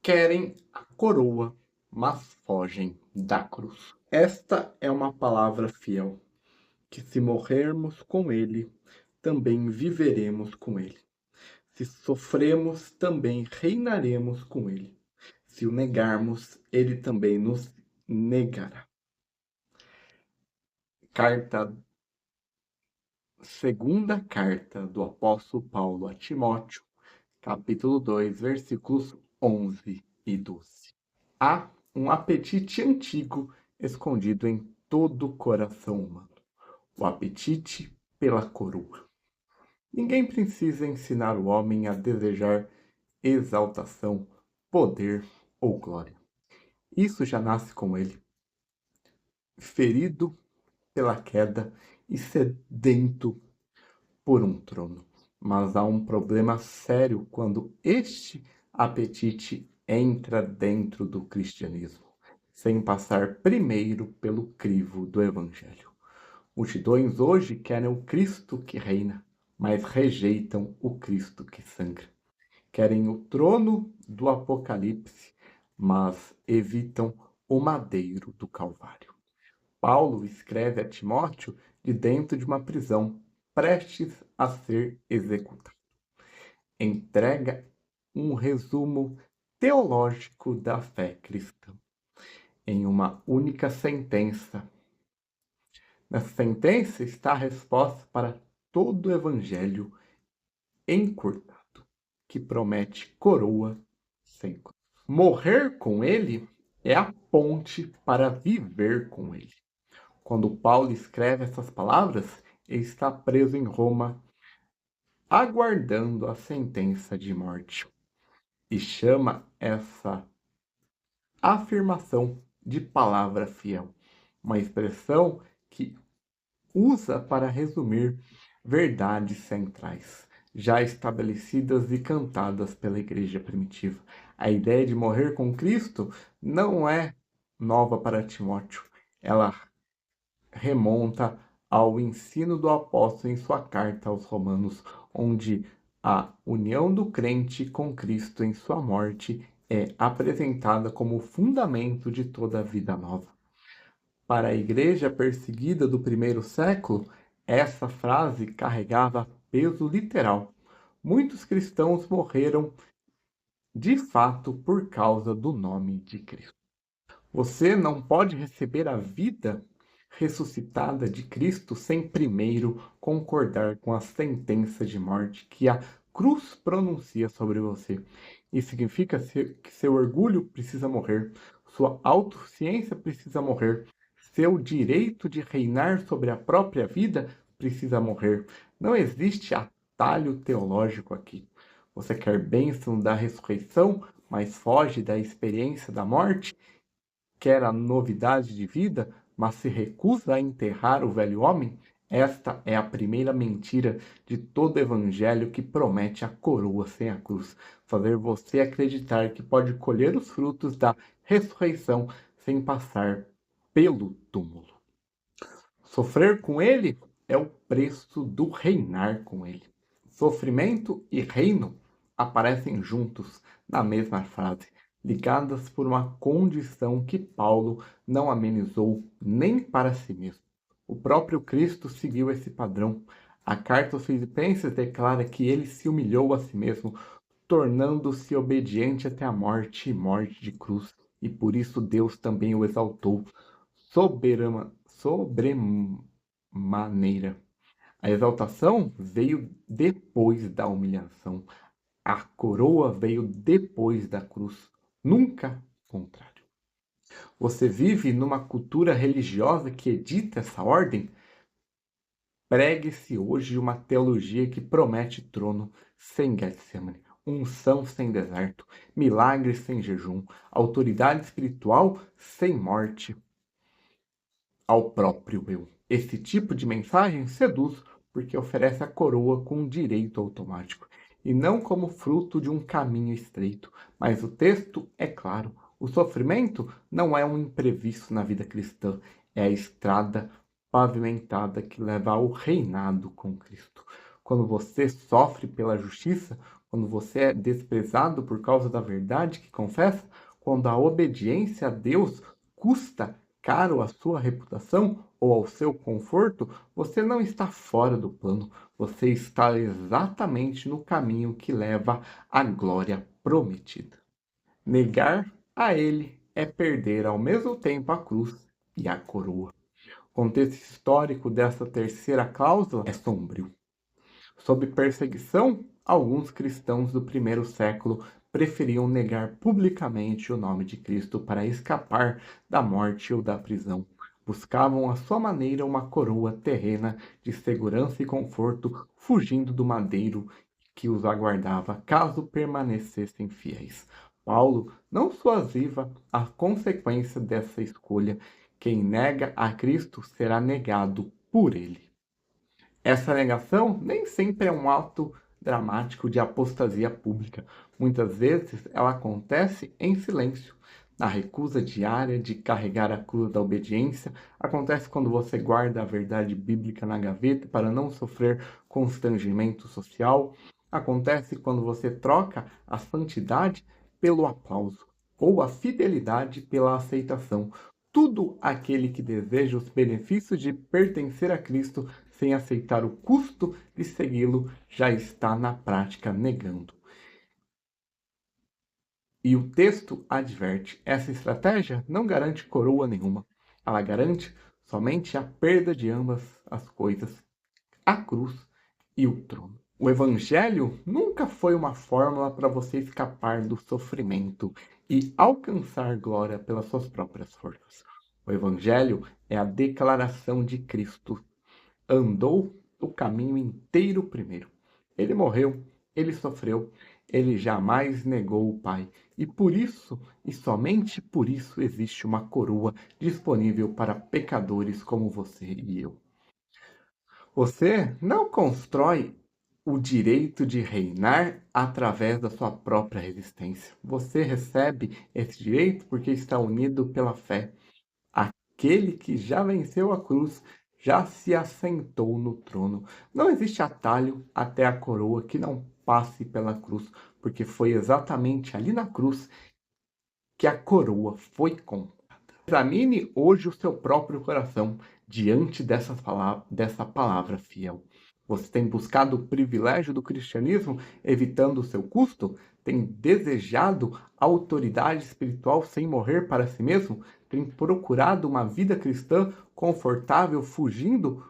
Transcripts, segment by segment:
Querem a coroa, mas fogem da cruz. Esta é uma palavra fiel, que se morrermos com ele, também viveremos com ele. Se sofremos, também reinaremos com ele. Se o negarmos, ele também nos negará. Segunda carta do apóstolo Paulo a Timóteo, capítulo 2, versículos 11 e 12. Há um apetite antigo escondido em todo o coração humano, o apetite pela coroa. Ninguém precisa ensinar o homem a desejar exaltação, poder ou glória. Isso já nasce com ele, ferido pela queda e sedento por um trono. Mas há um problema sério quando este apetite entra dentro do cristianismo, sem passar primeiro pelo crivo do evangelho. Multidões hoje querem o Cristo que reina, mas rejeitam o Cristo que sangra. Querem o trono do Apocalipse, mas evitam o madeiro do Calvário. Paulo escreve a Timóteo de dentro de uma prisão, prestes a ser executado. Entrega um resumo teológico da fé cristã em uma única sentença. Nessa sentença está a resposta para todo o evangelho encurtado, que promete coroa sem cruz. Morrer com ele é a ponte para viver com ele. Quando Paulo escreve essas palavras, ele está preso em Roma, aguardando a sentença de morte. E chama essa afirmação de palavra fiel, uma expressão que usa para resumir verdades centrais, já estabelecidas e cantadas pela igreja primitiva. A ideia de morrer com Cristo não é nova para Timóteo. Ela remonta ao ensino do apóstolo em sua carta aos Romanos, onde a união do crente com Cristo em sua morte é apresentada como o fundamento de toda a vida nova. Para a igreja perseguida do primeiro século, essa frase carregava peso literal. Muitos cristãos morreram de fato por causa do nome de Cristo. Você não pode receber a vida ressuscitada de Cristo sem primeiro concordar com a sentença de morte que a cruz pronuncia sobre você. Isso significa que seu orgulho precisa morrer, sua autociência precisa morrer, seu direito de reinar sobre a própria vida precisa morrer. Não existe atalho teológico aqui. Você quer bênção da ressurreição, mas foge da experiência da morte? Quer a novidade de vida, mas se recusa a enterrar o velho homem? Esta é a primeira mentira de todo evangelho que promete a coroa sem a cruz. Fazer você acreditar que pode colher os frutos da ressurreição sem passar pelo túmulo. Sofrer com ele é o preço do reinar com ele. Sofrimento e reino aparecem juntos na mesma frase, ligadas por uma condição que Paulo não amenizou nem para si mesmo. O próprio Cristo seguiu esse padrão. A carta aos Filipenses declara que ele se humilhou a si mesmo, tornando-se obediente até a morte e morte de cruz, e por isso Deus também o exaltou sobremaneira. A exaltação veio depois da humilhação. A coroa veio depois da cruz, nunca o contrário. Você vive numa cultura religiosa que edita essa ordem? Pregue-se hoje uma teologia que promete trono sem Getsemane, unção sem deserto, milagres sem jejum, autoridade espiritual sem morte ao próprio eu. Esse tipo de mensagem seduz porque oferece a coroa com direito automático e não como fruto de um caminho estreito. Mas o texto é claro: o sofrimento não é um imprevisto na vida cristã, é a estrada pavimentada que leva ao reinado com Cristo. Quando você sofre pela justiça, quando você é desprezado por causa da verdade que confessa, quando a obediência a Deus custa caro à sua reputação ou ao seu conforto, você não está fora do plano, você está exatamente no caminho que leva à glória prometida. Negar a ele é perder ao mesmo tempo a cruz e a coroa. O contexto histórico dessa terceira cláusula é sombrio. Sob perseguição, alguns cristãos do primeiro século preferiam negar publicamente o nome de Cristo para escapar da morte ou da prisão. Buscavam à sua maneira uma coroa terrena de segurança e conforto, fugindo do madeiro que os aguardava caso permanecessem fiéis. Paulo não suaviva a consequência dessa escolha. Quem nega a Cristo será negado por ele. Essa negação nem sempre é um ato dramático de apostasia pública. Muitas vezes ela acontece em silêncio. Na recusa diária de carregar a cruz da obediência, acontece quando você guarda a verdade bíblica na gaveta para não sofrer constrangimento social, acontece quando você troca a santidade pelo aplauso ou a fidelidade pela aceitação. Tudo aquele que deseja os benefícios de pertencer a Cristo sem aceitar o custo de segui-lo já está na prática negando. E o texto adverte: essa estratégia não garante coroa nenhuma. Ela garante somente a perda de ambas as coisas, a cruz e o trono. O Evangelho nunca foi uma fórmula para você escapar do sofrimento e alcançar glória pelas suas próprias forças. O Evangelho é a declaração de Cristo. Andou o caminho inteiro primeiro. Ele morreu, ele sofreu, ele jamais negou o Pai. E por isso, e somente por isso, existe uma coroa disponível para pecadores como você e eu. Você não constrói o direito de reinar através da sua própria resistência. Você recebe esse direito porque está unido pela fé. Aquele que já venceu a cruz já se assentou no trono. Não existe atalho até a coroa que não passe pela cruz, porque foi exatamente ali na cruz que a coroa foi comprada. Examine hoje o seu próprio coração diante dessa palavra fiel. Você tem buscado o privilégio do cristianismo, evitando o seu custo? Tem desejado autoridade espiritual sem morrer para si mesmo? Tem procurado uma vida cristã confortável, fugindo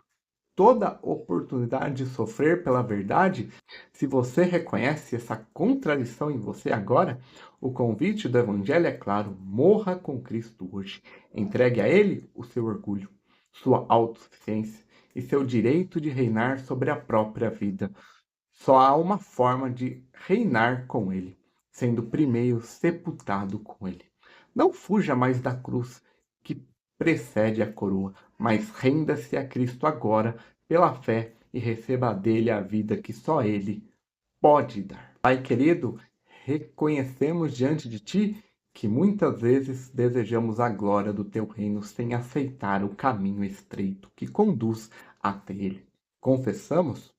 toda oportunidade de sofrer pela verdade? Se você reconhece essa contradição em você agora, o convite do Evangelho é claro: morra com Cristo hoje. Entregue a Ele o seu orgulho, sua autossuficiência e seu direito de reinar sobre a própria vida. Só há uma forma de reinar com Ele, sendo primeiro sepultado com Ele. Não fuja mais da cruz que precede a coroa, mas renda-se a Cristo agora pela fé e receba dele a vida que só Ele pode dar. Pai querido, reconhecemos diante de Ti que muitas vezes desejamos a glória do Teu reino sem aceitar o caminho estreito que conduz até Ele. Confessamos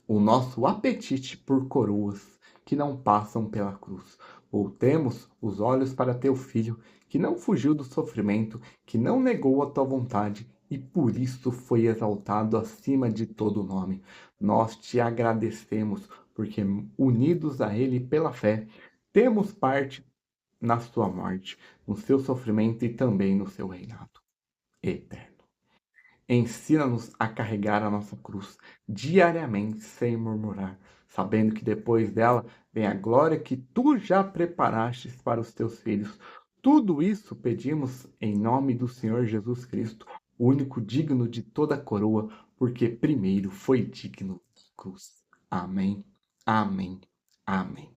o nosso apetite por coroas que não passam pela cruz. Voltemos os olhos para teu filho, que não fugiu do sofrimento, que não negou a tua vontade e por isso foi exaltado acima de todo nome. Nós te agradecemos, porque unidos a ele pela fé, temos parte na sua morte, no seu sofrimento e também no seu reinado eterno. Ensina-nos a carregar a nossa cruz diariamente sem murmurar, sabendo que depois dela vem a glória que tu já preparastes para os teus filhos. Tudo isso pedimos em nome do Senhor Jesus Cristo, o único digno de toda coroa, porque primeiro foi digno de cruz. Amém, amém, amém.